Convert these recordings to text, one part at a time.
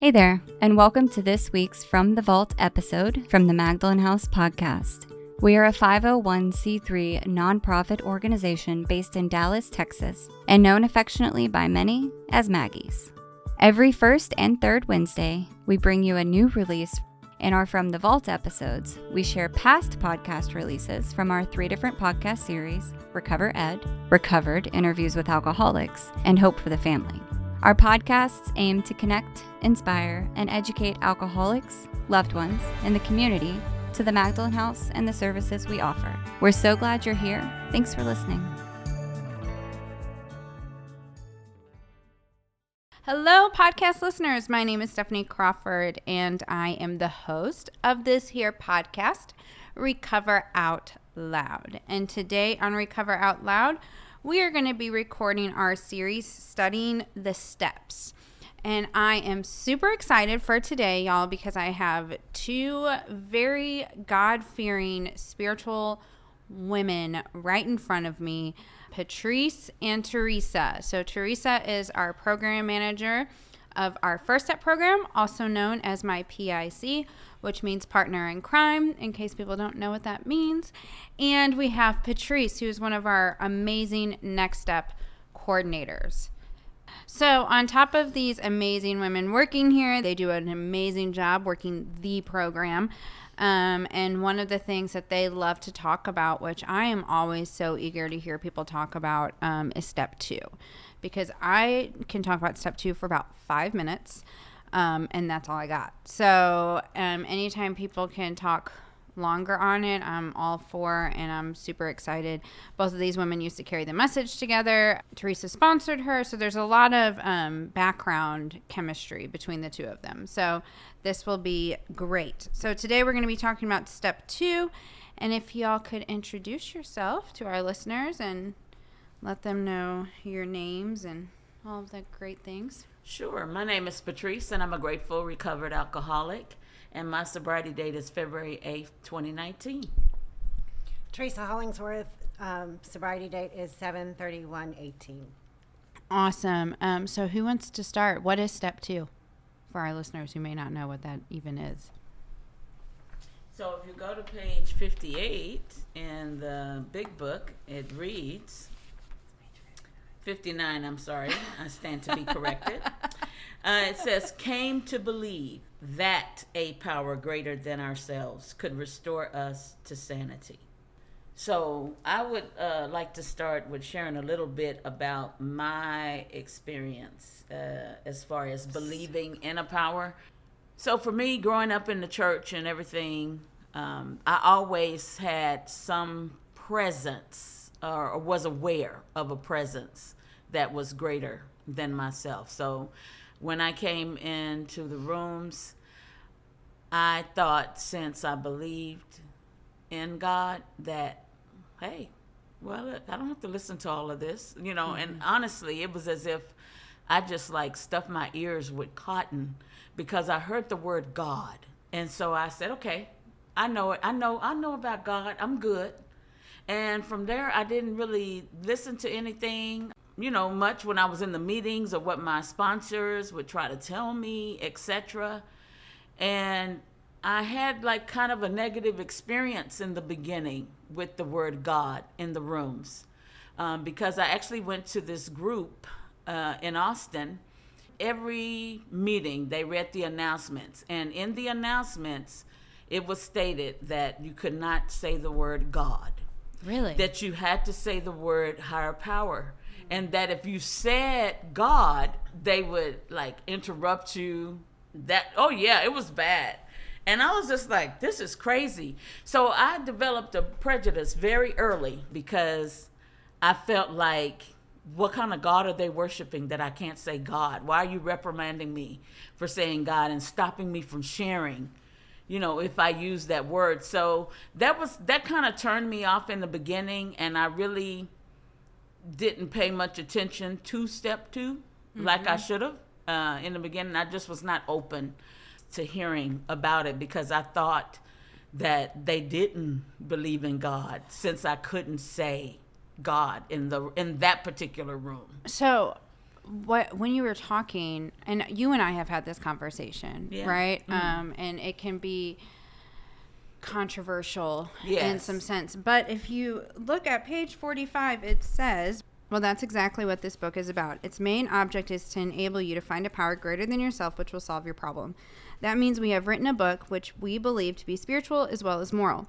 Hey there, and welcome to this week's From the Vault episode from the Magdalen House podcast. We are a 501c3 nonprofit organization based in Dallas, Texas, and known affectionately by many as Maggies. Every first and third Wednesday, we bring you a new release. In our From the Vault episodes, we share past podcast releases from our 3 different podcast series, Recover Ed, Recovered Interviews with Alcoholics, and Hope for the Family. Our podcasts aim to connect, inspire, and educate alcoholics, loved ones, and the community to the Magdalen House and the services we offer. We're so glad you're here. Thanks for listening. Hello, podcast listeners. My name is Stephanie Crawford, and I am the host of this here podcast, Recover Out Loud. And today on Recover Out Loud, we are going to be recording our series studying the steps. And I am super excited for today, y'all, because I have 2 very God-fearing spiritual women right in front of me, Patrice and Teresa. So Teresa is our program manager of our First Step program, also known as my PIC, which means partner in crime, in case people don't know what that means. And we have Patrice, who is one of our amazing Next Step coordinators. So on top of these amazing women working here, they do an amazing job working the program. And one of the things that they love to talk about, which I am always so eager to hear people talk about, is step 2. Because I can talk about step 2 for about 5 minutes, and that's all I got. So anytime people can talk longer on it, I'm all for, and I'm super excited. Both of these women used to carry the message together. Teresa sponsored her, so there's a lot of background chemistry between the 2 of them. So this will be great. So today we're going to be talking about step 2, and if y'all could introduce yourself to our listeners and let them know your names and all of the great things. Sure. My name is Patrice, and I'm a grateful recovered alcoholic. And my sobriety date is February 8th, 2019. Teresa Hollingsworth, sobriety date is 7/31/18. Awesome. So who wants to start? What is step 2 for our listeners who may not know what that even is? So if you go to page 58 in the big book, it reads, 59, I'm sorry. I stand to be corrected. It says, came to believe that a power greater than ourselves could restore us to sanity. So I would like to start with sharing a little bit about my experience as far as believing in a power. So for me, growing up in the church and everything, I always had some presence or was aware of a presence that was greater than myself. So when I came into the rooms, I thought, since I believed in God, that, hey, well, look, I don't have to listen to all of this, you know. Mm-hmm. And honestly, it was as if I just like stuffed my ears with cotton because I heard the word God. And so I said, okay, I know it. I know about God. I'm good. And from there, I didn't really listen to anything, you know, much when I was in the meetings or what my sponsors would try to tell me, etc. And I had like kind of a negative experience in the beginning with the word God in the rooms, because I actually went to this group in Austin. Every meeting, they read the announcements. And in the announcements, it was stated that you could not say the word God. Really? That you had to say the word higher power. And that if you said God, they would like interrupt you. That, oh yeah, it was bad. And I was just like, this is crazy. So I developed a prejudice very early because I felt like, what kind of God are they worshiping that I can't say God? Why are you reprimanding me for saying God and stopping me from sharing, you know, if I use that word? So that kind of turned me off in the beginning, and I really didn't pay much attention to step 2 like I should have in the beginning. I just was not open to hearing about it because I thought that they didn't believe in God since I couldn't say God in that particular room. So when you were talking, and you and I have had this conversation, right? And it can be controversial in some sense. But if you look at page 45, it says, well, that's exactly what this book is about. Its main object is to enable you to find a power greater than yourself, which will solve your problem. That means we have written a book which we believe to be spiritual as well as moral.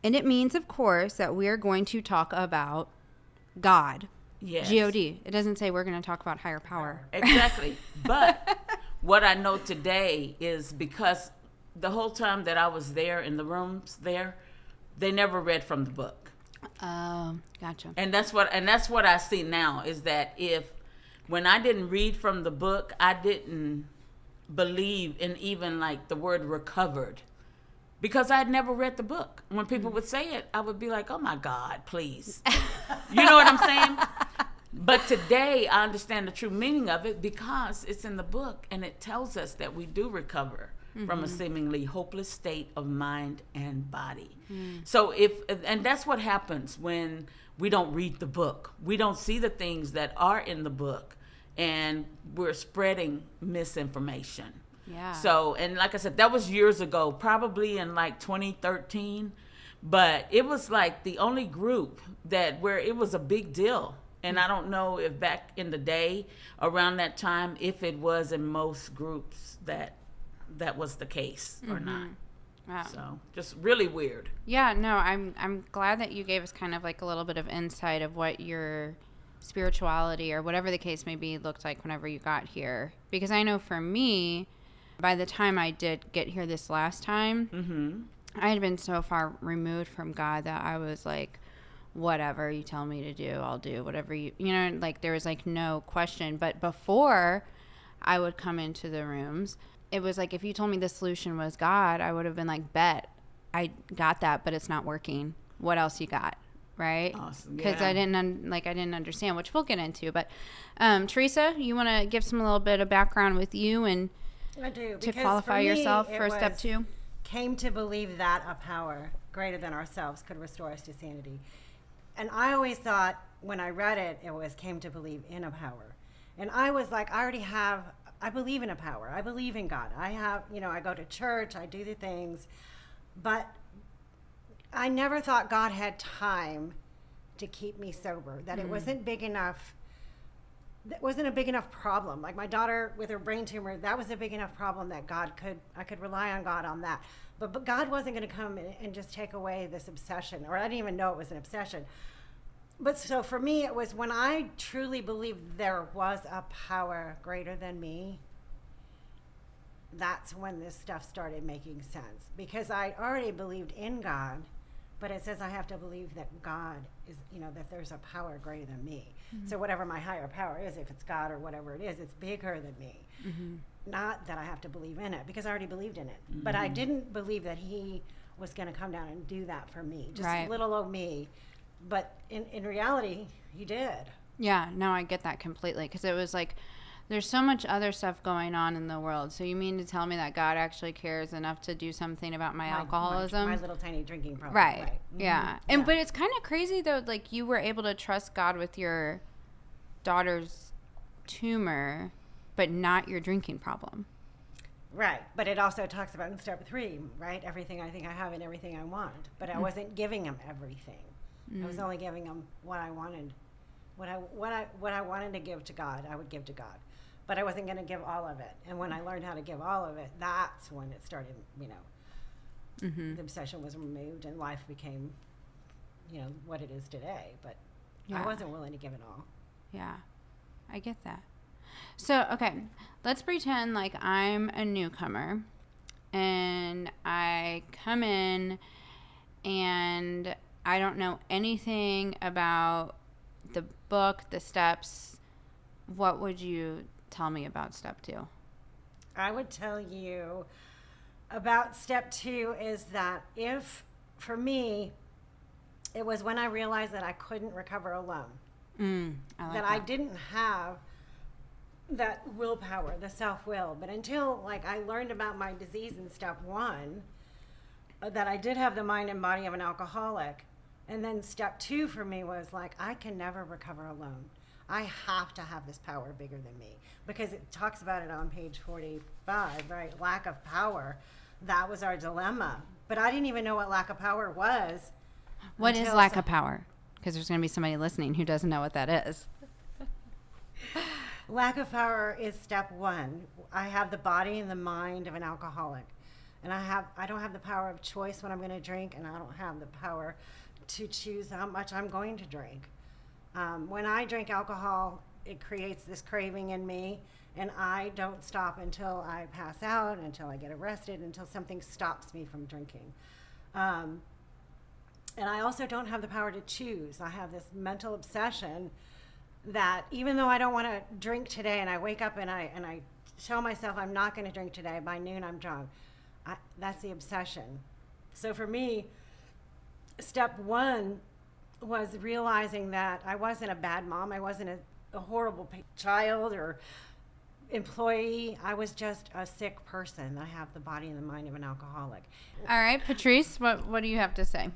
And it means, of course, that we are going to talk about God. Yes. G-O-D. It doesn't say we're going to talk about higher power. Exactly. But what I know today is because the whole time that I was there in the rooms there, they never read from the book. Oh, gotcha. And that's what I see now is that when I didn't read from the book, I didn't believe in even like the word recovered because I had never read the book. When people would say it, I would be like, oh my God, please. You know what I'm saying? But today I understand the true meaning of it because it's in the book and it tells us that we do recover from a seemingly hopeless state of mind and body. So and that's what happens when we don't read the book. We don't see the things that are in the book and we're spreading misinformation. Yeah. So, and like I said, that was years ago, probably in like 2013, but it was like the only group where it was a big deal. And I don't know if back in the day around that time, if it was in most groups that was the case or not. Wow. So just really weird. Yeah, no, I'm glad that you gave us kind of like a little bit of insight of what your spirituality or whatever the case may be looked like whenever you got here. Because I know for me, by the time I did get here this last time, I had been so far removed from God that I was like, whatever you tell me to do, I'll do whatever like there was like no question. But before I would come into the rooms, it was like if you told me the solution was God, I would have been like, bet, I got that, but it's not working. What else you got? Right? Awesome. Because Yeah. I didn't understand, which we'll get into. But Teresa, you want to give some a little bit of background with you and I do. to Because qualify for me, yourself it for step 2? Came to believe that a power greater than ourselves could restore us to sanity. And I always thought when I read it, it was came to believe in a power. And I was like, I believe in a power. I believe in God. I have, I go to church, I do the things, but I never thought God had time to keep me sober, that it wasn't big enough. That wasn't a big enough problem. Like my daughter with her brain tumor, that was a big enough problem that I could rely on God on that. But God wasn't going to come and just take away this obsession, or I didn't even know it was an obsession. But so for me, it was when I truly believed there was a power greater than me, that's when this stuff started making sense. Because I already believed in God, but it says I have to believe that God is, that there's a power greater than me. So whatever my higher power is, if it's God or whatever it is, it's bigger than me. Not that I have to believe in it, because I already believed in it. But I didn't believe that he was going to come down and do that for me, just little old me. But in reality, he did. Yeah, no, I get that completely. Because it was like, there's so much other stuff going on in the world. So you mean to tell me that God actually cares enough to do something about my alcoholism? My little tiny drinking problem. Right. Yeah. But it's kind of crazy, though, like you were able to trust God with your daughter's tumor, but not your drinking problem. Right. But it also talks about in step 3, right? Everything I think I have and everything I want. But I wasn't giving him everything. I was only giving him what I wanted. What I wanted to give to God, I would give to God. But I wasn't going to give all of it. And when I learned how to give all of it, that's when it started, the obsession was removed and life became, what it is today. But I wasn't willing to give it all. Yeah, I get that. So, okay, let's pretend like I'm a newcomer and I come in and I don't know anything about the book, the steps. What would you tell me about step 2? I would tell you about step 2 is that for me, it was when I realized that I couldn't recover alone. I didn't have that willpower, the self-will. But until I learned about my disease in step 1, that I did have the mind and body of an alcoholic. And then step 2 for me was I can never recover alone. I have to have this power bigger than me, because it talks about it on page 45, right? Lack of power. That was our dilemma. But I didn't even know what lack of power was. What is lack of power? Because there's going to be somebody listening who doesn't know what that is. Lack of power is step one. I have the body and the mind of an alcoholic. And I don't have the power of choice when I'm going to drink, and I don't have the power to choose how much I'm going to drink. When I drink alcohol, it creates this craving in me, and I don't stop until I pass out, until I get arrested, until something stops me from drinking. And I also don't have the power to choose. I have this mental obsession that even though I don't want to drink today, and I wake up and I tell myself I'm not going to drink today, by noon I'm drunk. That's the obsession. So for me, step one was realizing that I wasn't a bad mom. I wasn't a horrible child or employee. I was just a sick person. I have the body and the mind of an alcoholic. All right, Patrice, what do you have to say?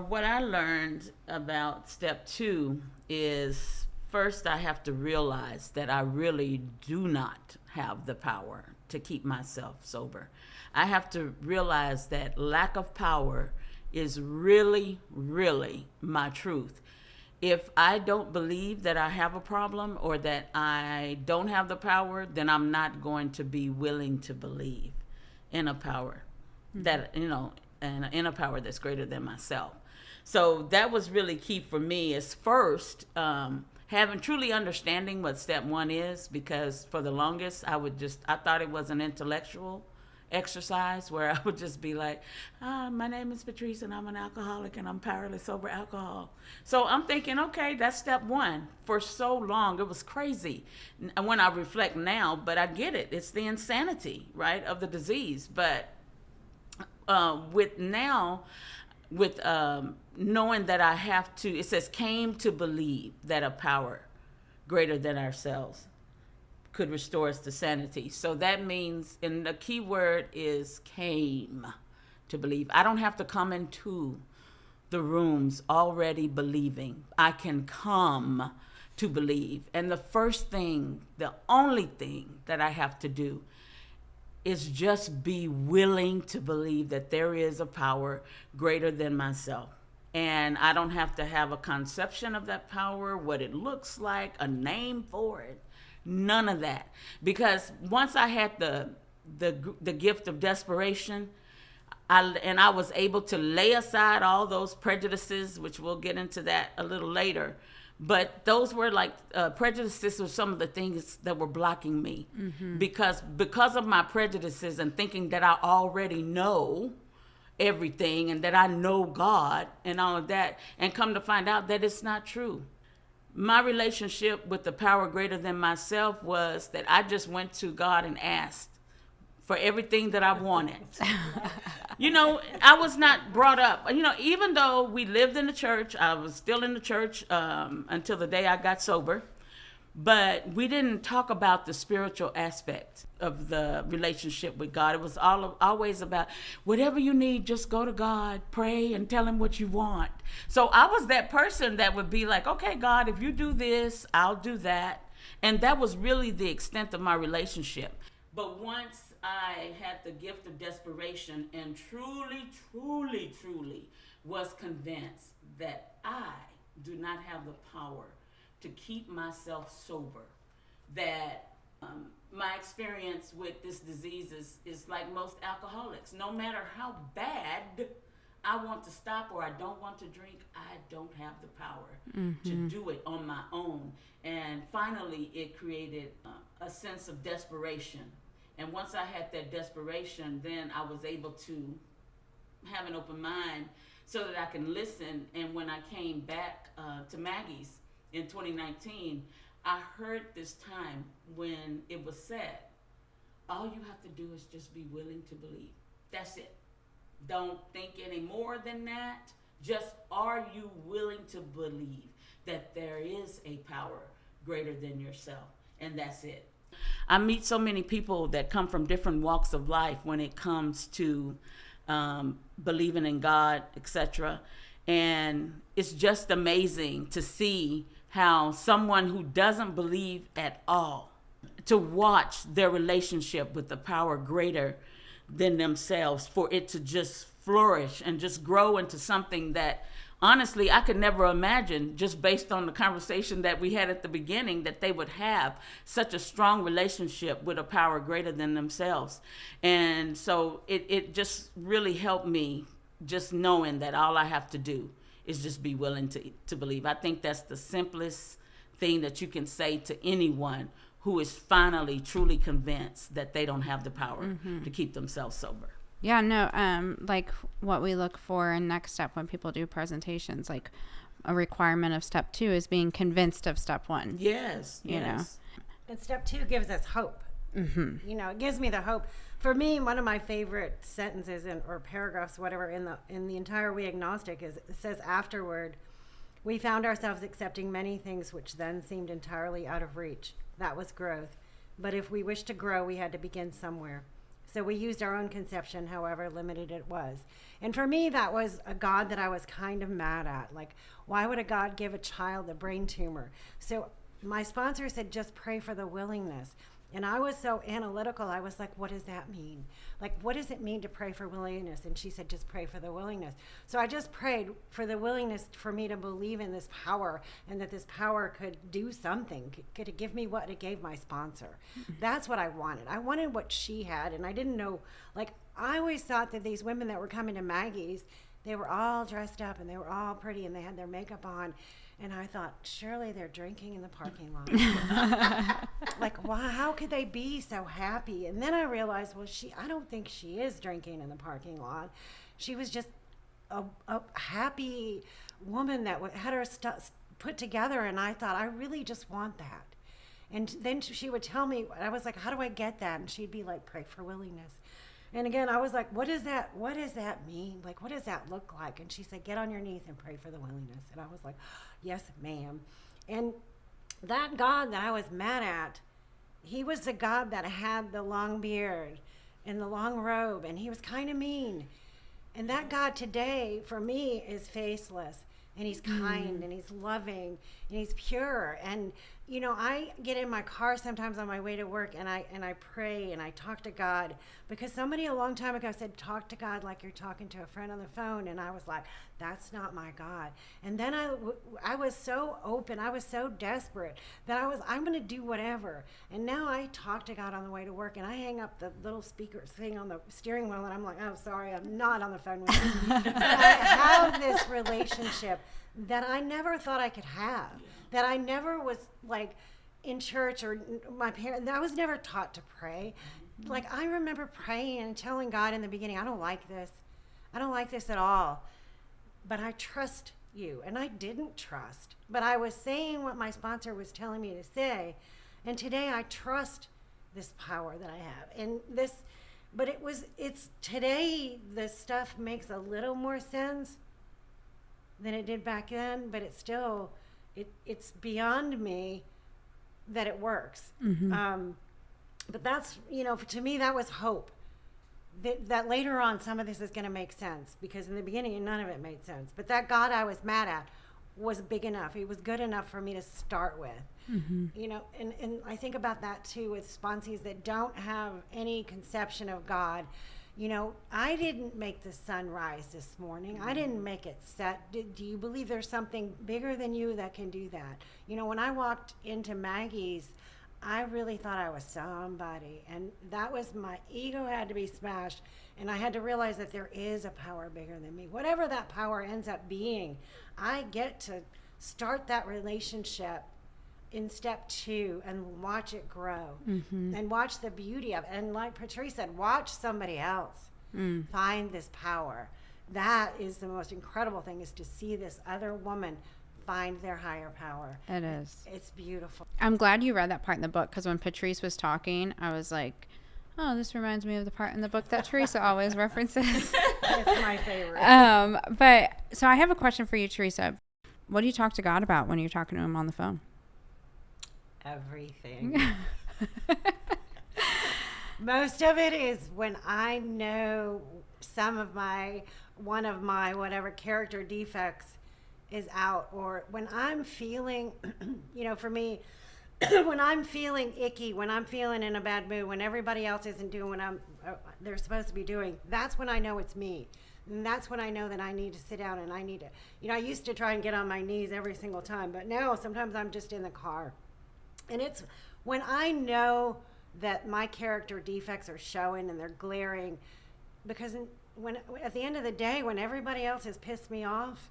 What I learned about step two is, first I have to realize that I really do not have the power to keep myself sober. I have to realize that lack of power is really, really my truth. If I don't believe that I have a problem or that I don't have the power, then I'm not going to be willing to believe in a power that, and in a power that's greater than myself. So that was really key for me, is first having truly understanding what step one is, because for the longest I thought it was an intellectual exercise where I would just be like, my name is Patrice and I'm an alcoholic and I'm powerless over alcohol. So I'm thinking, okay, that's step one. For so long, it was crazy when I reflect now, but I get it. It's the insanity, right, of the disease. But with knowing that I have to, it says, came to believe that a power greater than ourselves could restore us to sanity. So that means, and the key word is came to believe. I don't have to come into the rooms already believing. I can come to believe. And the only thing that I have to do is just be willing to believe that there is a power greater than myself. And I don't have to have a conception of that power, what it looks like, a name for it. None of that. Because once I had the gift of desperation, I was able to lay aside all those prejudices, which we'll get into that a little later. But those were like prejudices were some of the things that were blocking me. Mm-hmm. Because of my prejudices and thinking that I already know everything and that I know God and all of that, and come to find out that it's not true. My relationship with the power greater than myself was that I just went to God and asked for everything that I wanted. I was not brought up, even though we lived in the church, I was still in the church until the day I got sober. But we didn't talk about the spiritual aspect of the relationship with God. It was always about whatever you need, just go to God, pray, and tell him what you want. So I was that person that would be like, okay, God, if you do this, I'll do that. And that was really the extent of my relationship. But once I had the gift of desperation and truly, truly, truly was convinced that I do not have the power to keep myself sober, that my experience with this disease is like most alcoholics. No matter how bad I want to stop or I don't want to drink, I don't have the power to do it on my own. And finally, it created a sense of desperation. And once I had that desperation, then I was able to have an open mind so that I can listen. And when I came back to Maggie's in 2019, I heard this time when it was said, all you have to do is just be willing to believe. That's it. Don't think any more than that. Just, are you willing to believe that there is a power greater than yourself? And that's it. I meet so many people that come from different walks of life when it comes to believing in God, etc. And it's just amazing to see how someone who doesn't believe at all, to watch their relationship with the power greater than themselves, for it to just flourish and just grow into something that honestly I could never imagine, just based on the conversation that we had at the beginning, that they would have such a strong relationship with a power greater than themselves. And so it just really helped me, just knowing that all I have to do is just be willing to believe. I think that's the simplest thing that you can say to anyone who is finally truly convinced that they don't have the power to keep themselves sober. Yeah, no, like what we look for in Next Step when people do presentations, like a requirement of step 2 is being convinced of step 1. Yes, you know. And step 2 gives us hope. You know, it gives me the hope. For me, one of my favorite sentences or paragraphs, whatever, in the entire We Agnostic is, it says afterward, we found ourselves accepting many things which then seemed entirely out of reach. That was growth. But if we wished to grow, we had to begin somewhere. So we used our own conception, however limited it was. And for me, that was a God that I was kind of mad at. Like, why would a God give a child a brain tumor? So my sponsor said, just pray for the willingness. And I was so analytical. I was like, what does that mean? Like, what does it mean to pray for willingness? And she said, just pray for the willingness. So I just prayed for the willingness for me to believe in this power, and that this power could do something, could it give me what it gave my sponsor. That's what I wanted. I wanted what she had, and I didn't know, like, I always thought that these women that were coming to Maggie's, they were all dressed up and they were all pretty and they had their makeup on. And I thought, surely they're drinking in the parking lot. Like, wow, how could they be so happy? And then I realized, well, I don't think she is drinking in the parking lot. She was just a happy woman that had her stuff put together. And I thought, I really just want that. And then she would tell me, I was like, how do I get that? And she'd be like, pray for willingness. And again, I was like, what does that mean? Like, what does that look like? And she said, get on your knees and pray for the willingness. And I was like, yes, ma'am. And that God that I was mad at, he was the God that had the long beard and the long robe, and he was kind of mean. And that God today, for me, is faceless, and he's kind, and he's loving, and he's pure. And you know, I get in my car sometimes on my way to work, and I pray and I talk to God, because somebody a long time ago said, talk to God like you're talking to a friend on the phone. And I was like, that's not my God. And then I was so open, I was so desperate that I'm going to do whatever. And now I talk to God on the way to work, and I hang up the little speaker thing on the steering wheel, and I'm like, oh, sorry, I'm not on the phone with you. But I have this relationship that I never thought I could have. That I never was like in church, or my parents, I was never taught to pray. Like, I remember praying and telling God in the beginning, I don't like this. I don't like this at all. But I trust you. And I didn't trust. But I was saying what my sponsor was telling me to say. And today I trust this power that I have. And it's today the stuff makes a little more sense than it did back then, but it's still, it's beyond me that it works. But that's, you know, to me, that was hope. That later on, some of this is going to make sense, because in the beginning, none of it made sense. But that God I was mad at was big enough. He was good enough for me to start with. You know, and I think about that too with sponsees that don't have any conception of God. You know, I didn't make the sun rise this morning. I didn't make it set. Do you believe there's something bigger than you that can do that? You know, when I walked into Maggie's, I really thought I was somebody. And that was, my ego had to be smashed. And I had to realize that there is a power bigger than me. Whatever that power ends up being, I get to start that relationship in step 2 and watch it grow and watch the beauty of it. And like Patrice said, watch somebody else find this power. That is the most incredible thing, is to see this other woman find their higher power. It is. It's beautiful. I'm glad you read that part in the book, because when Patrice was talking, I was like, oh, this reminds me of the part in the book that Teresa always references. It's my favorite. But so I have a question for you, Teresa. What do you talk to God about when you're talking to him on the phone? Everything. Most of it is when I know one of my whatever character defects is out, or when I'm feeling, for me, when I'm feeling icky, when I'm feeling in a bad mood, when everybody else isn't doing what they're supposed to be doing, that's when I know it's me. And that's when I know that I need to sit down and I need to, I used to try and get on my knees every single time, but now sometimes I'm just in the car. And it's when I know that my character defects are showing and they're glaring, because when at the end of the day, when everybody else has pissed me off,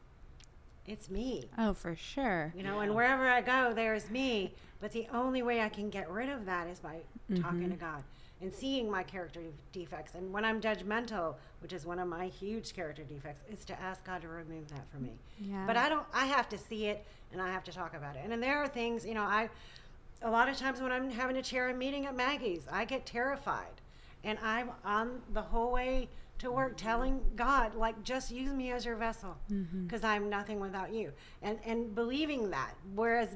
it's me. Oh, for sure. And wherever I go, there's me. But the only way I can get rid of that is by talking to God and seeing my character defects. And when I'm judgmental, which is one of my huge character defects, is to ask God to remove that from me. Yeah. But I have to see it and I have to talk about it. And then there are things, a lot of times when I'm having to chair a meeting at Maggie's, I get terrified. And I'm on the whole way to work telling God, like, just use me as your vessel, because I'm nothing without you. And believing that. Whereas,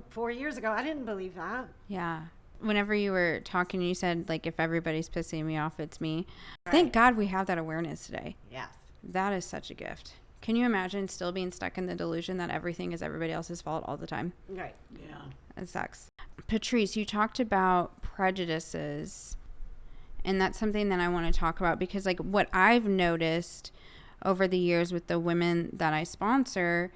4 years ago, I didn't believe that. Yeah. Whenever you were talking, you said, like, if everybody's pissing me off, it's me. Right. Thank God we have that awareness today. Yes. That is such a gift. Can you imagine still being stuck in the delusion that everything is everybody else's fault all the time? Right. Yeah. It sucks. Patrice, you talked about prejudices, and that's something that I want to talk about, because like what I've noticed over the years with the women that I sponsor,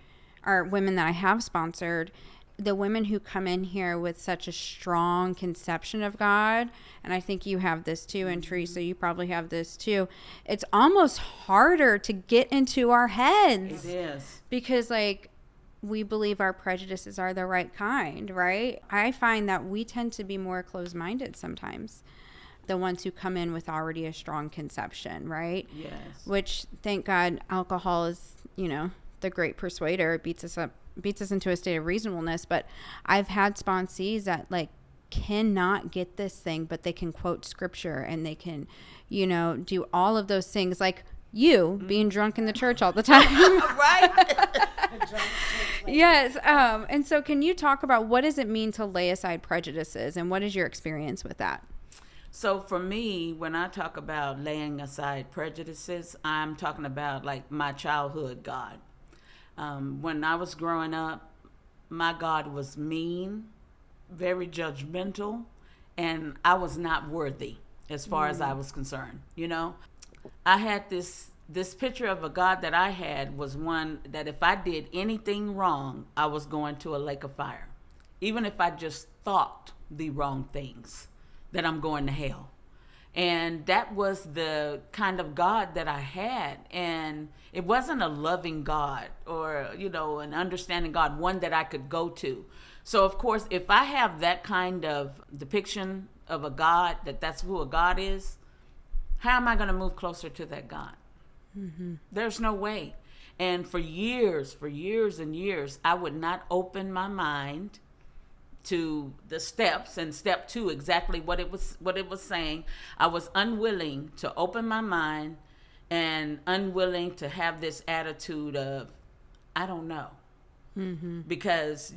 or women that I have sponsored, the women who come in here with such a strong conception of God, and I think you have this too, and Teresa, you probably have this too, it's almost harder to get into our heads. It is. Because like we believe our prejudices are the right kind, right? I find that we tend to be more closed-minded sometimes, the ones who come in with already a strong conception, right? Yes. Which, thank God, alcohol is, the great persuader. It beats us into a state of reasonableness. But I've had sponsees that like cannot get this thing, but they can quote scripture and they can, do all of those things, like you being drunk in the church all the time. Right. Yes. And so can you talk about what does it mean to lay aside prejudices, and what is your experience with that? So for me, when I talk about laying aside prejudices, I'm talking about like my childhood God. When I was growing up, my God was mean, very judgmental, and I was not worthy as far as I was concerned. I had this picture of a God that I had was one that if I did anything wrong, I was going to a lake of fire. Even if I just thought the wrong things, that I'm going to hell. And that was the kind of God that I had. And it wasn't a loving God or, an understanding God, one that I could go to. So, of course, if I have that kind of depiction of a God, that's who a God is, how am I going to move closer to that God? There's no way. And for years and years, I would not open my mind to the steps, and step 2, exactly what it was saying. I was unwilling to open my mind and unwilling to have this attitude of, I don't know. Because,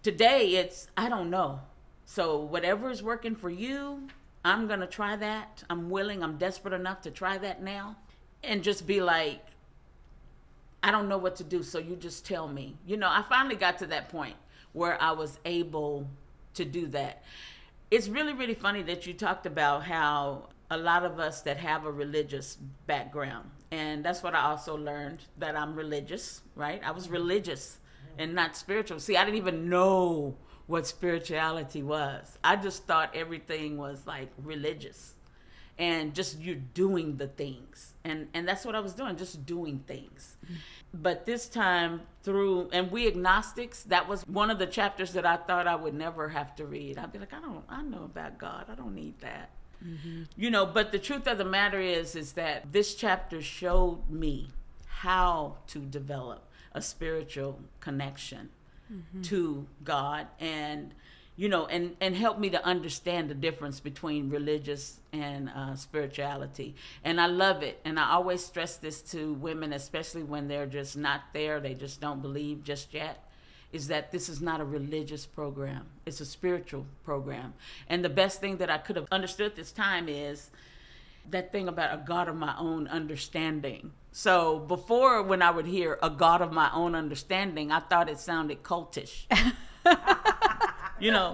today it's, I don't know. So whatever is working for you, I'm going to try that. I'm willing, I'm desperate enough to try that now, and just be like, I don't know what to do. So you just tell me. I finally got to that point where I was able to do that. It's really, really funny that you talked about how a lot of us that have a religious background, and that's what I also learned, that I'm religious, right? I was religious and not spiritual. See, I didn't even know what spirituality was. I just thought everything was like religious and just you're doing the things. And that's what I was doing, just doing things. But this time through, and we agnostics, that was one of the chapters that I thought I would never have to read. I'd be like, I know about God. I don't need that. But the truth of the matter is that this chapter showed me how to develop a spiritual connection to God, and and help me to understand the difference between religious and spirituality. And I love it. And I always stress this to women, especially when they're just not there, they just don't believe just yet, is that this is not a religious program. It's a spiritual program. And the best thing that I could have understood this time is that thing about a God of my own understanding. So before, when I would hear a God of my own understanding, I thought it sounded cultish.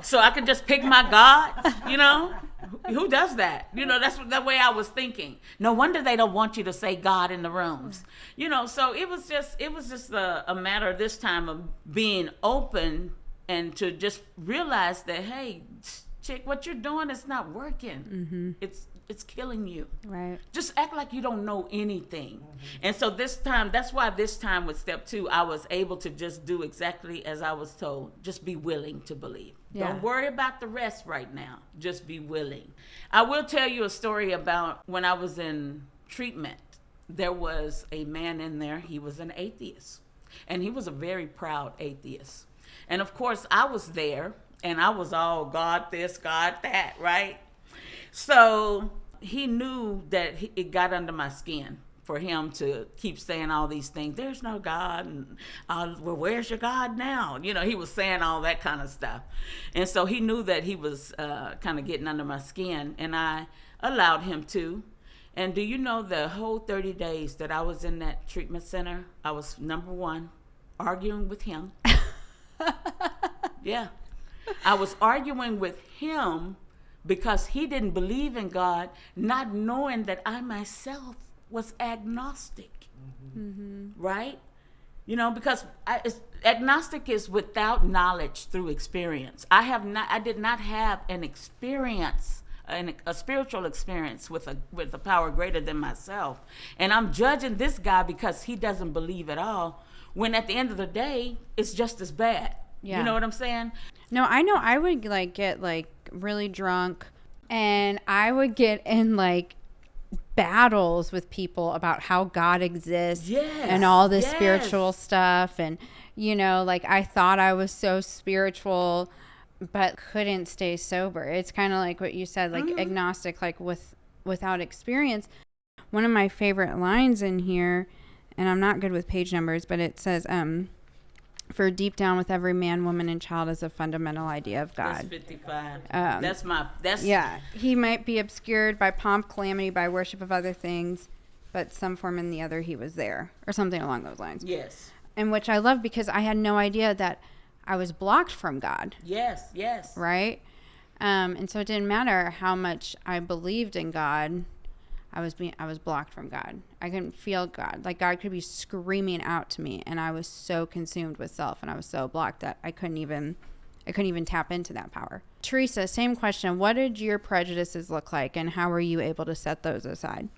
So I could just pick my God, Who does that? That's the way I was thinking. No wonder they don't want you to say God in the rooms. So it was just a matter this time of being open and to just realize that, hey, chick, what you're doing is not working. It's killing you. Right. Just act like you don't know anything. And so that's why this time with step 2, I was able to just do exactly as I was told. Just be willing to believe. Yeah. Don't worry about the rest right now. Just be willing. I will tell you a story about when I was in treatment. There was a man in there. He was an atheist. And he was a very proud atheist. And of course, I was there. And I was all God this, God that, right? So he knew that it got under my skin for him to keep saying all these things. There's no God. And well, where's your God now? He was saying all that kind of stuff. And so he knew that he was kind of getting under my skin. And I allowed him to. And do you know the whole 30 days that I was in that treatment center, I was, number one, arguing with him. Yeah. I was arguing with him because he didn't believe in God, not knowing that I myself was agnostic. Right? Because agnostic is without knowledge through experience. I did not have an experience, a spiritual experience with a power greater than myself. And I'm judging this guy because he doesn't believe at all, when at the end of the day, it's just as bad. Yeah. You know what I'm saying? No, I know I would get really drunk, and I would get in battles with people about how God exists. Yes, and all this yes. spiritual stuff. And, I thought I was so spiritual, but couldn't stay sober. It's kind of like what you said, agnostic, without experience. One of my favorite lines in here, and I'm not good with page numbers, but it says, for deep down with every man, woman, and child is a fundamental idea of God. That's 55. Yeah. He might be obscured by pomp, calamity, by worship of other things, but some form in the other he was there, or something along those lines. Yes. And which I love, because I had no idea that I was blocked from God. Yes. Right? And so it didn't matter how much I believed in God. I was blocked from God. I couldn't feel God. God could be screaming out to me, and I was so consumed with self, and I was so blocked that I couldn't even tap into that power. Teresa, same question. What did your prejudices look like, and how were you able to set those aside?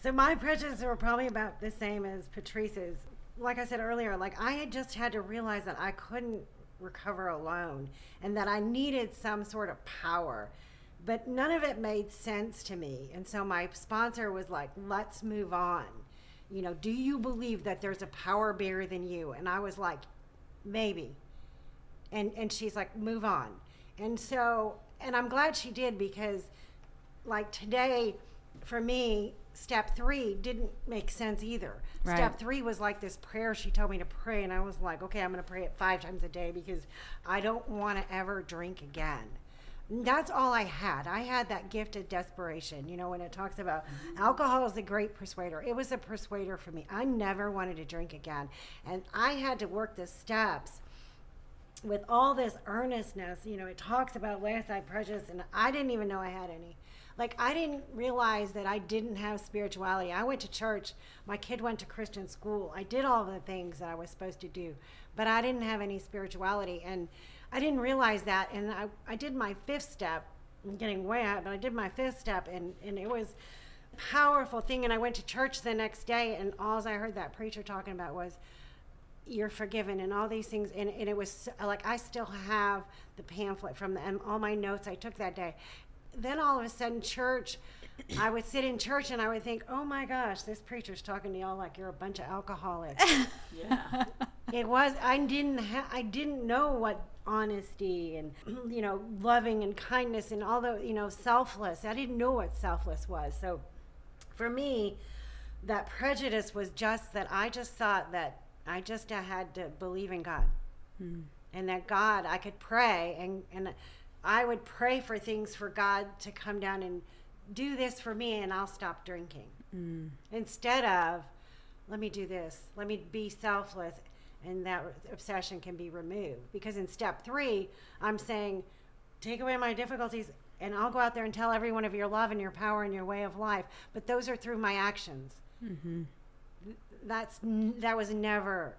So my prejudices were probably about the same as Patrice's. Like I said earlier, I had just had to realize that I couldn't recover alone, and that I needed some sort of power. But none of it made sense to me. And so my sponsor was like, let's move on. Do you believe that there's a power bigger than you? And I was like, maybe. And she's like, move on. And so, and I'm glad she did, because today, for me, step 3 didn't make sense either. Right. Step 3 was this prayer she told me to pray. And I was like, okay, I'm going to pray it 5 times a day, because I don't want to ever drink again. That's all I had. I had that gift of desperation. When it talks about alcohol is a great persuader. It was a persuader for me. I never wanted to drink again. And I had to work the steps with all this earnestness. It talks about last night prejudice, and I didn't even know I had any. I didn't realize that I didn't have spirituality. I went to church. My kid went to Christian school. I did all the things that I was supposed to do, but I didn't have any spirituality. And I didn't realize that, and I did my 5th step. I'm getting way out, but I did my 5th step, and it was a powerful thing. And I went to church the next day, and all I heard that preacher talking about was, you're forgiven, and all these things. And it was I still have the pamphlet and all my notes I took that day. Then all of a sudden, church, I would sit in church and I would think, oh my gosh, this preacher's talking to y'all like you're a bunch of alcoholics. Yeah. I didn't know what honesty and, loving and kindness and all the, selfless. I didn't know what selfless was. So for me, that prejudice was just that I just thought that I had to believe in God. And that God, I could pray and I would pray for things for God to come down and do this for me and I'll stop drinking. Instead of, let me do this, let me be selfless, and that obsession can be removed. Because in step 3, I'm saying, take away my difficulties and I'll go out there and tell everyone of your love and your power and your way of life. But those are through my actions. That was never,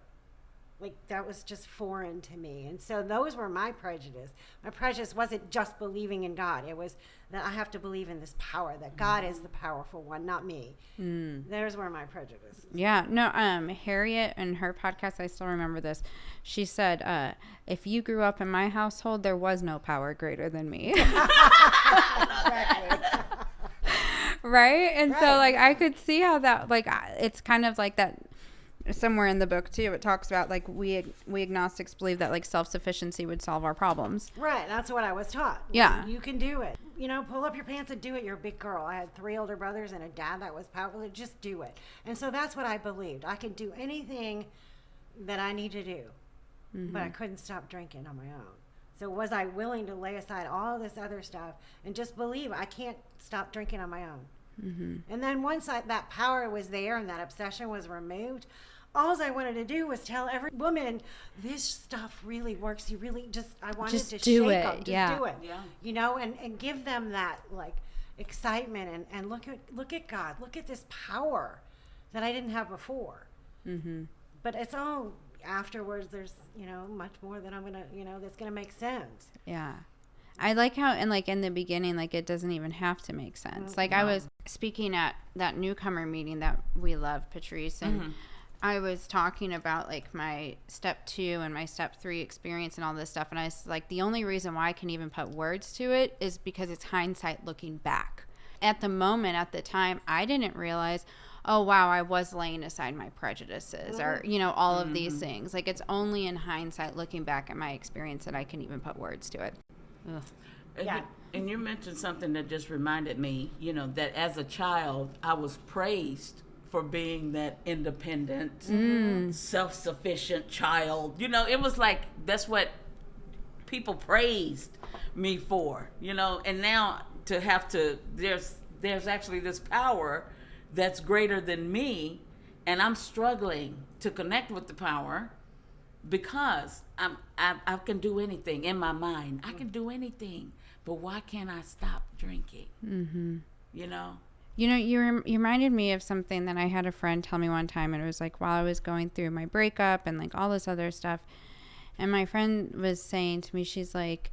like, that was just foreign to me. And so those were my prejudice. My prejudice wasn't just believing in God. It was that I have to believe in this power, that God is the powerful one, not me. There's where my prejudice is. Yeah. No, Harriet in her podcast, I still remember this. She said, if you grew up in my household, there was no power greater than me. Right? And so, like, I could see how that, like, it's kind of like that. Somewhere in the book too, it talks about, like, we agnostics believe that, like, self-sufficiency would solve our problems. Right, that's what I was taught. Yeah, you can do it. You know, pull up your pants and do it. You're a big girl. I had 3 older brothers and a dad that was powerful. Just do it. And so that's what I believed. I could do anything that I need to do, but I couldn't stop drinking on my own. So was I willing to lay aside all this other stuff and just believe I can't stop drinking on my own? And then once that power was there and that obsession was removed, all I wanted to do was tell every woman, this stuff really works. You really I wanted just to do shake it. them. Just Yeah. do it. Yeah. You know, and give them that, like, excitement and look at God. Look at this power that I didn't have before. But it's all afterwards. There's, you know, much more that I'm going to, you know, that's going to make sense. Yeah. I like how, and, like, in the beginning, like, it doesn't even have to make sense. Like, I was speaking at that newcomer meeting that we love, Patrice, and I was talking about, like, my step 2 and my step 3 experience and all this stuff. And I was like, the only reason why I can even put words to it is because it's hindsight looking back. At the moment, at the time, I didn't realize, oh, wow, I was laying aside my prejudices or, you know, all of these things. Like, it's only in hindsight looking back at my experience that I can even put words to it. Yeah. And you mentioned something that just reminded me, you know, that as a child, I was praised for being that independent, self-sufficient child. You know, it was like, that's what people praised me for, you know, and now to have to, there's actually this power that's greater than me, and I'm struggling to connect with the power because I can do anything in my mind. I can do anything, but why can't I stop drinking? You know? You know, you reminded me of something that I had a friend tell me one time, and it was like while I was going through my breakup and, like, all this other stuff, and my friend was saying to me, she's like,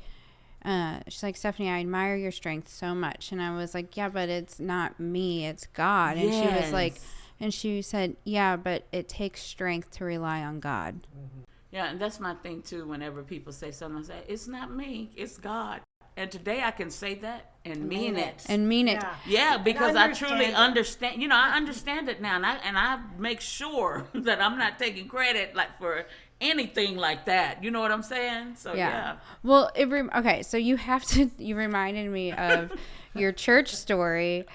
Stephanie, I admire your strength so much. And I was like, yeah, but it's not me, it's God. And she was like, and she said, yeah, but it takes strength to rely on God. Yeah, and that's my thing too. Whenever people say something, I say, it's not me, it's God. And today I can say that and mean it. And mean it. Yeah, because I truly it. understand. You know, I understand it now, and I make sure that I'm not taking credit, like, for anything like that. You know what I'm saying? So yeah. Well, okay. So you reminded me of your church story.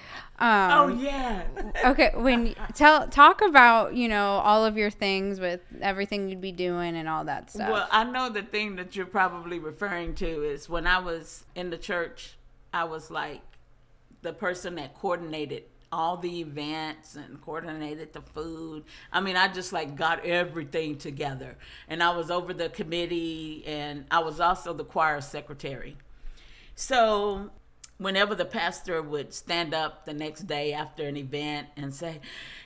Oh yeah. Okay, talk about, you know, all of your things with everything you'd be doing and all that stuff. Well, I know the thing that you're probably referring to is when I was in the church, I was like the person that coordinated all the events and coordinated the food. I mean, I just, like, got everything together. And I was over the committee, and I was also the choir secretary. So whenever the pastor would stand up the next day after an event and say,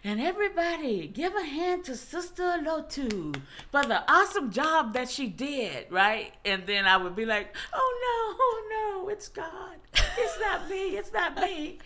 and everybody give a hand to Sister Olootu for the awesome job that she did, right? And then I would be like, oh no, it's God. It's not me, it's not me.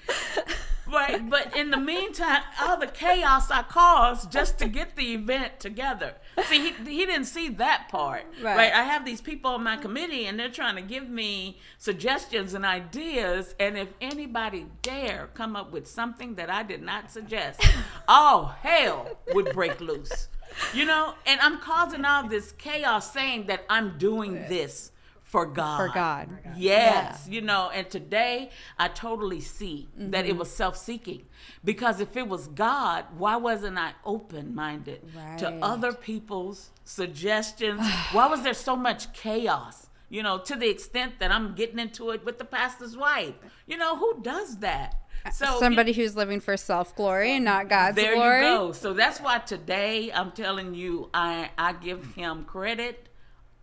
Right, but in the meantime, all the chaos I caused just to get the event together. See, he didn't see that part. Right. I have these people on my committee, and they're trying to give me suggestions and ideas, and if anybody dare come up with something that I did not suggest, all hell would break loose. You know, and I'm causing all this chaos saying that I'm doing this for God. For God. Yes. Yeah. You know, and today I totally see that it was self-seeking. Because if it was God, why wasn't I open-minded to other people's suggestions? Why was there so much chaos? You know, to the extent that I'm getting into it with the pastor's wife. You know, who does that? So somebody who's living for self-glory and not God's there glory. you go. So that's why today I'm telling you, I give him credit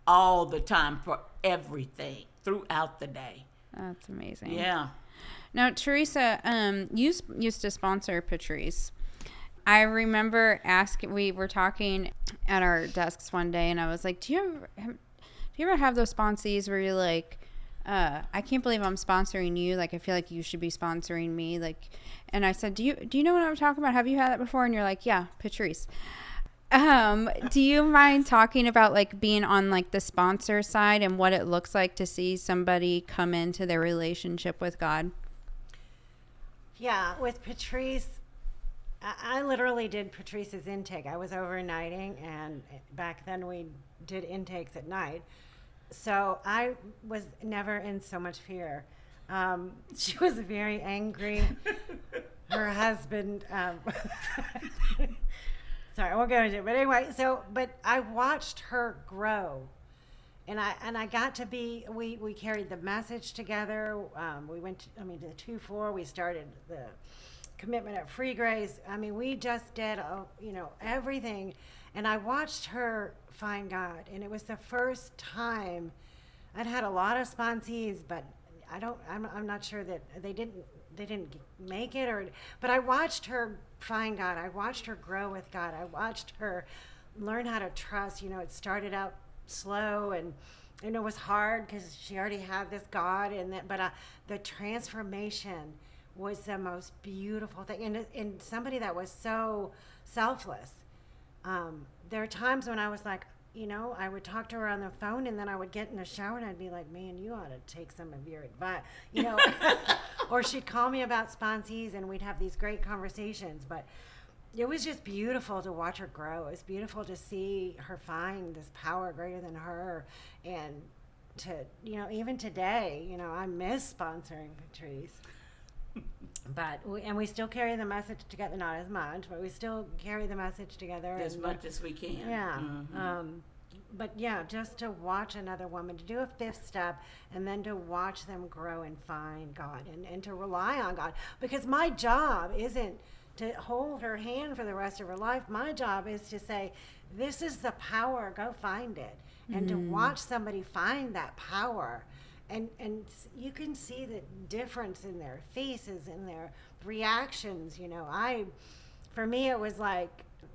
all the time for everything throughout the day. That's amazing. Yeah. Now, Teresa, you used to sponsor Patrice. I remember we were talking at our desks one day, and I was like, do you ever have those sponsees where you're like, I can't believe I'm sponsoring you. Like, I feel like you should be sponsoring me. Like, and I said, do you know what I'm talking about? Have you had that before? And you're like, yeah, Patrice. Do you mind talking about like being on like the sponsor side and what it looks like to see somebody come into their relationship with God? Yeah, with Patrice, I literally did Patrice's intake. I was overnighting, and back then we did intakes at night. So I was never in so much fear. She was very angry. Her husband, sorry, I won't go into it. But anyway, but I watched her grow. And I got to be, we carried the message together. We went to the 2-4. We started the commitment at Free Grace. I mean, we just did, everything. And I watched her find God. And it was the first time. I'd had a lot of sponsees, but I'm not sure that they didn't make it, but I watched her find God. I watched her grow with God. I watched her learn how to trust. It started out slow, and it was hard because she already had this God, but the transformation was the most beautiful thing. And somebody that was so selfless. There are times when I was like, I would talk to her on the phone, and then I would get in the shower and I'd be like, man, you ought to take some of your advice, or she'd call me about sponsees and we'd have these great conversations. But it was just beautiful to watch her grow. It was beautiful to see her find this power greater than her. And to, even today, I miss sponsoring Patrice. But we still carry the message together, not as much, but we still carry the message together As much as we can. Yeah. Mm-hmm. But yeah, just to watch another woman, to do a fifth step, and then to watch them grow and find God, and to rely on God. Because my job isn't to hold her hand for the rest of her life. My job is to say, this is the power, go find it. And to watch somebody find that power. And you can see the difference in their faces and their reactions. For me, it was like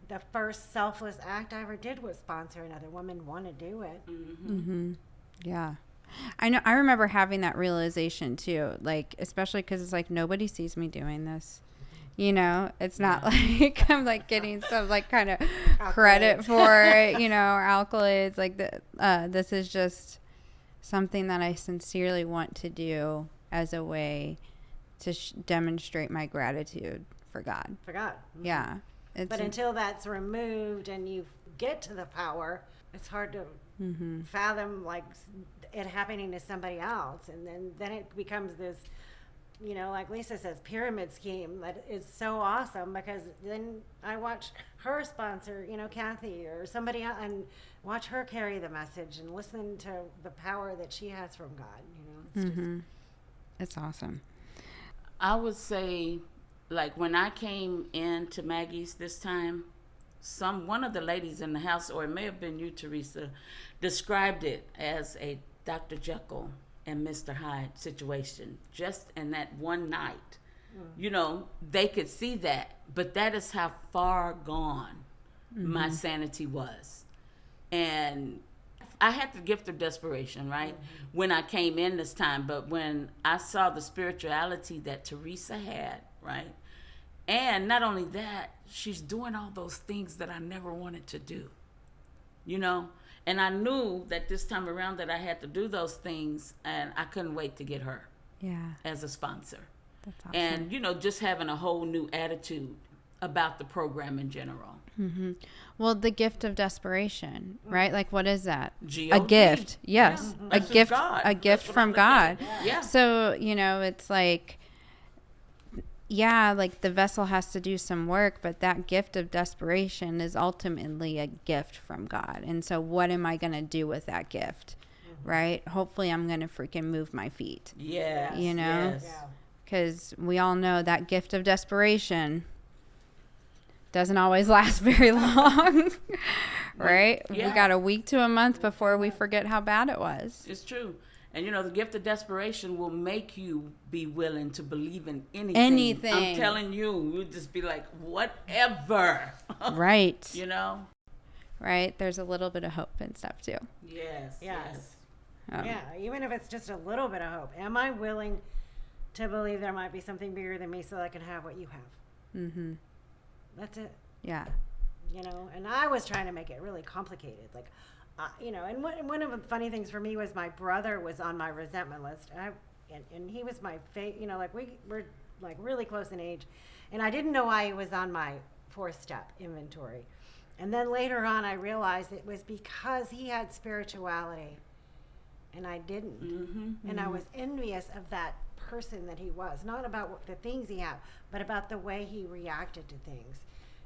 the first selfless act I ever did was sponsor another woman, want to do it. Mm-hmm. Mm-hmm. Yeah. I know. I remember having that realization too, like, especially because it's like, nobody sees me doing this. It's not like I'm like getting some like kind of credit for it, or accolades. Like this is just something that I sincerely want to do as a way to demonstrate my gratitude for God. For God. Mm-hmm. Yeah. But until that's removed and you get to the power, it's hard to fathom like it happening to somebody else. And then it becomes this, like Lisa says, pyramid scheme that is so awesome, because then I watch her sponsor, Kathy or somebody else, and watch her carry the message and listen to the power that she has from God. It's just, it's awesome. I would say, like, when I came into Maggie's this time, one of the ladies in the house, or it may have been you, Teresa, described it as a Dr. Jekyll and Mr. Hyde situation, just in that one night. They could see that, but that is how far gone my sanity was. And I had the gift of desperation, right? When I came in this time, but when I saw the spirituality that Teresa had, right? And not only that, she's doing all those things that I never wanted to do, And I knew that this time around that I had to do those things, and I couldn't wait to get her as a sponsor. That's awesome. And, just having a whole new attitude about the program in general. Mm-hmm. Well, the gift of desperation, right? Like, what is that? G-O-D. A gift. Yes. Yeah. A gift. God. A gift from God. Yeah. So, it's like, like the vessel has to do some work, but that gift of desperation is ultimately a gift from God. And so what am I going to do with that gift? Right? Hopefully I'm going to freaking move my feet. Yes. Yes. because we all know that gift of desperation doesn't always last very long, right? Yeah. We got a week to a month before we forget how bad it was. It's true. And the gift of desperation will make you be willing to believe in anything. Anything. I'm telling you, you'll just be like, whatever. Right. Right? There's a little bit of hope and stuff too. Yes. Yeah, even if it's just a little bit of hope. Am I willing to believe there might be something bigger than me so that I can have what you have? Mm-hmm. That's it. Yeah. And I was trying to make it really complicated. Like, and one of the funny things for me was my brother was on my resentment list. And he was my like we're like really close in age. And I didn't know why he was on my 4-step inventory. And then later on, I realized it was because he had spirituality and I didn't. Mm-hmm. And I was envious of that person that he was, not about the things he had, but about the way he reacted to things,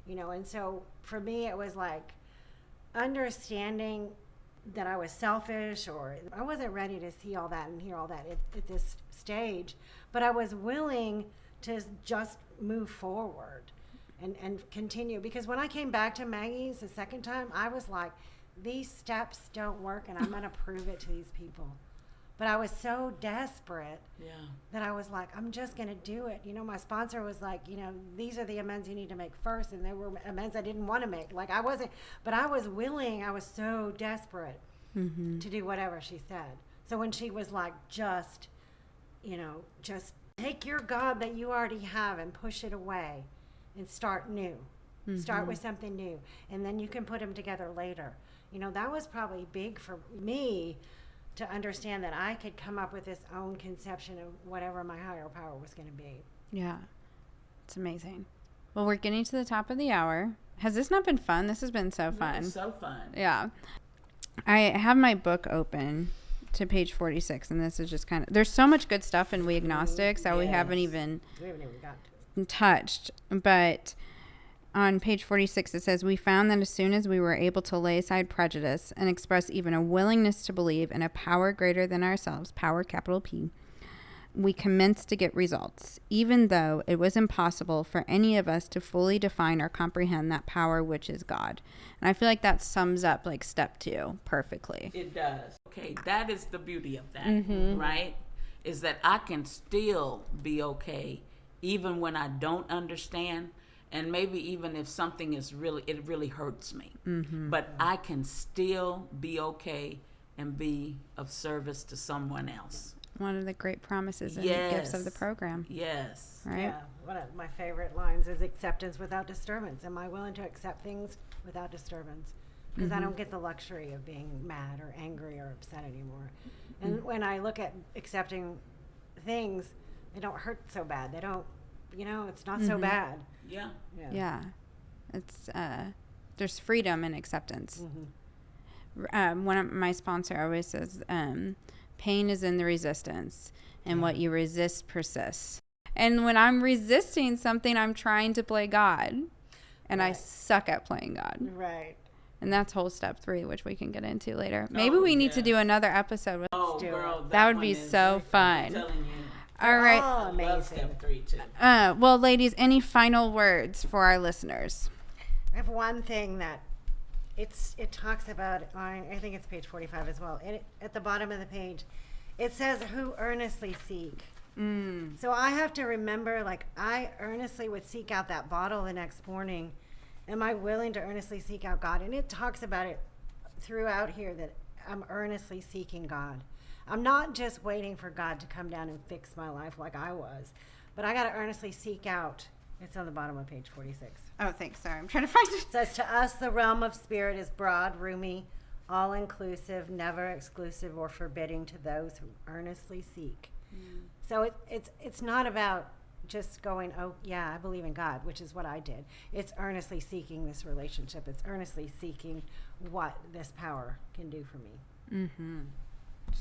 and so for me it was like understanding that I was selfish, or I wasn't ready to see all that and hear all that at this stage, but I was willing to just move forward and continue, because when I came back to Maggie's the second time, I was like, these steps don't work and I'm going to prove it to these people. But I was so desperate that I was like, I'm just going to do it. My sponsor was like, these are the amends you need to make first. And there were amends I didn't want to make. Like I wasn't, but I was willing. I was so desperate to do whatever she said. So when she was like, just take your God that you already have and push it away and start new. Start with something new. And then you can put them together later. That was probably big for me, to understand that I could come up with this own conception of whatever my higher power was going to be. Yeah. It's amazing. Well, we're getting to the top of the hour. Has this not been fun? This has been so fun. It's so fun. Yeah. I have my book open to page 46, and this is just kind of, there's so much good stuff in We Agnostics that we haven't even got touched. But on page 46, it says, we found that as soon as we were able to lay aside prejudice and express even a willingness to believe in a power greater than ourselves, power capital P, we commenced to get results, even though it was impossible for any of us to fully define or comprehend that power which is God. And I feel like that sums up like step 2 perfectly. It does. Okay, that is the beauty of that, right? Is that I can still be okay even when I don't understand. And maybe even if something is it really hurts me. But I can still be okay and be of service to someone else. One of the great promises and gifts of the program. Yes. Right? Yeah. One of my favorite lines is acceptance without disturbance. Am I willing to accept things without disturbance? Because I don't get the luxury of being mad or angry or upset anymore. And when I look at accepting things, they don't hurt so bad. They don't, it's not so bad. Yeah. It's there's freedom in acceptance. One of my sponsor always says, pain is in the resistance, and what you resist persists. And when I'm resisting something, I'm trying to play God, and I suck at playing God. Right. And that's whole step 3, which we can get into later. Maybe we need to do another episode with Girl, that would be so fun. I'm telling you. All right. Oh, amazing. Love step 3 too. Well, ladies, any final words for our listeners? I have one thing that it talks about, I think it's page 45 as well. At the bottom of the page, it says, who earnestly seek. So I have to remember, like, I earnestly would seek out that bottle the next morning. Am I willing to earnestly seek out God? And it talks about it throughout here, that I'm earnestly seeking God. I'm not just waiting for God to come down and fix my life like I was, but I got to earnestly seek out. It's on the bottom of page 46. Oh, thanks. Sorry, I'm trying to find it. It says, to us, the realm of spirit is broad, roomy, all-inclusive, never exclusive or forbidding to those who earnestly seek. So it's not about just going, oh, yeah, I believe in God, which is what I did. It's earnestly seeking this relationship. It's earnestly seeking what this power can do for me.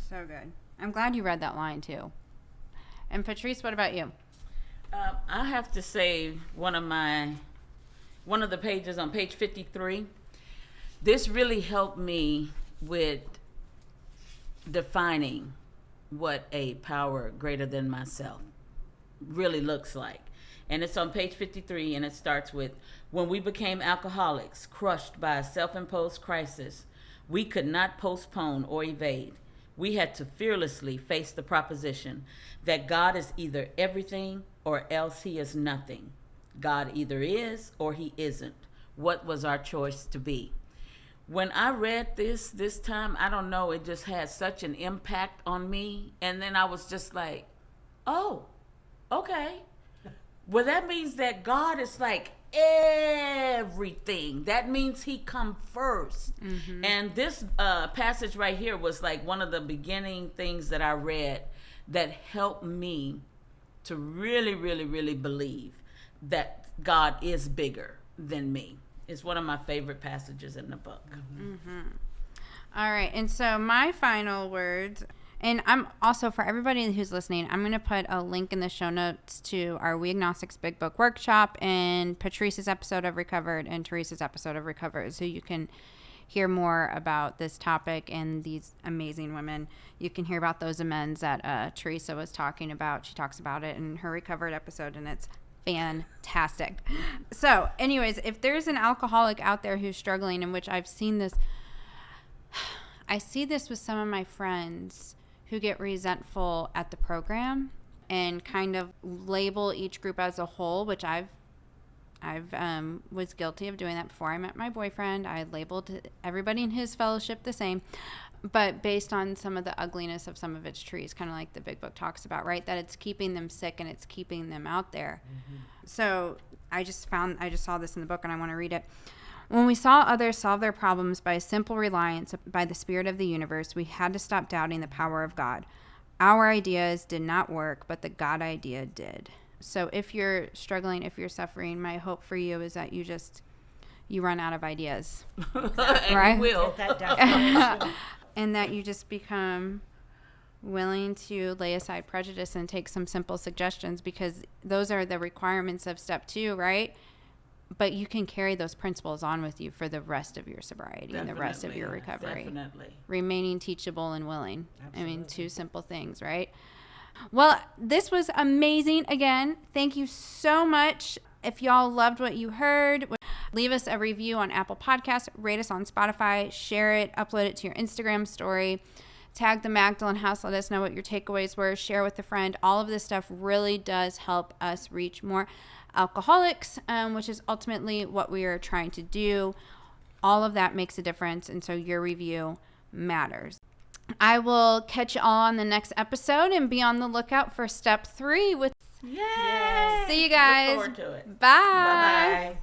So good. I'm glad you read that line, too. And Patrice, what about you? I have to say one of the pages on page 53, this really helped me with defining what a power greater than myself really looks like. And it's on page 53, and it starts with, when we became alcoholics, crushed by a self-imposed crisis, we could not postpone or evade. We had to fearlessly face the proposition that God is either everything or else he is nothing. God either is or he isn't. What was our choice to be? When I read this time, I don't know, it just had such an impact on me. And then I was just like, oh, okay. Well, that means that God is like everything. That means he come first. Mm-hmm. And this passage right here was like one of the beginning things that I read that helped me to really, really, really believe that God is bigger than me. It's one of my favorite passages in the book. Mm-hmm. All right. And so my final words, and I'm also, for everybody who's listening, I'm going to put a link in the show notes to our We Agnostics Big Book Workshop and Patrice's episode of Recovered and Teresa's episode of Recovered, so you can hear more about this topic and these amazing women. You can hear about those amends that Teresa was talking about. She talks about it in her Recovered episode, and it's fantastic. So anyways, if there's an alcoholic out there who's struggling, in which I've seen this, I see this with some of my friends who get resentful at the program and kind of label each group as a whole, which I've was guilty of doing that before I met my boyfriend. I labeled everybody in his fellowship the same, but based on some of the ugliness of some of its trees, kind of like the big book talks about, right? That it's keeping them sick and it's keeping them out there. Mm-hmm. So I just saw this in the book and I want to read it. When we saw others solve their problems by a simple reliance by the spirit of the universe, we had to stop doubting the power of God. Our ideas did not work, but the God idea did. So if you're struggling, if you're suffering, my hope for you is that you run out of ideas. Right? You will. And that you just become willing to lay aside prejudice and take some simple suggestions, because those are the requirements of step 2, right? But you can carry those principles on with you for the rest of your sobriety and the rest of your recovery. Definitely. Remaining teachable and willing. Absolutely. I mean, 2 simple things, right? Well, this was amazing. Again, thank you so much. If y'all loved what you heard, leave us a review on Apple Podcasts, rate us on Spotify, share it, upload it to your Instagram story, tag the Magdalen House, let us know what your takeaways were, share with a friend. All of this stuff really does help us reach more alcoholics, which is ultimately what we are trying to do. All of that makes a difference, and so your review matters. I will catch you all on the next episode, and be on the lookout for step 3 with Yay! See you guys. Look forward to it. Bye. Bye-bye.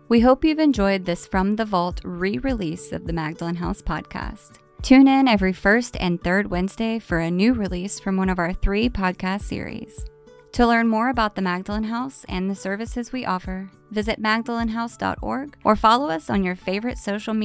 We hope you've enjoyed this From the Vault re-release of the Magdalen House podcast. Tune in every first and third Wednesday for a new release from one of our 3 podcast series. To learn more about the Magdalen House and the services we offer, visit magdalenhouse.org or follow us on your favorite social media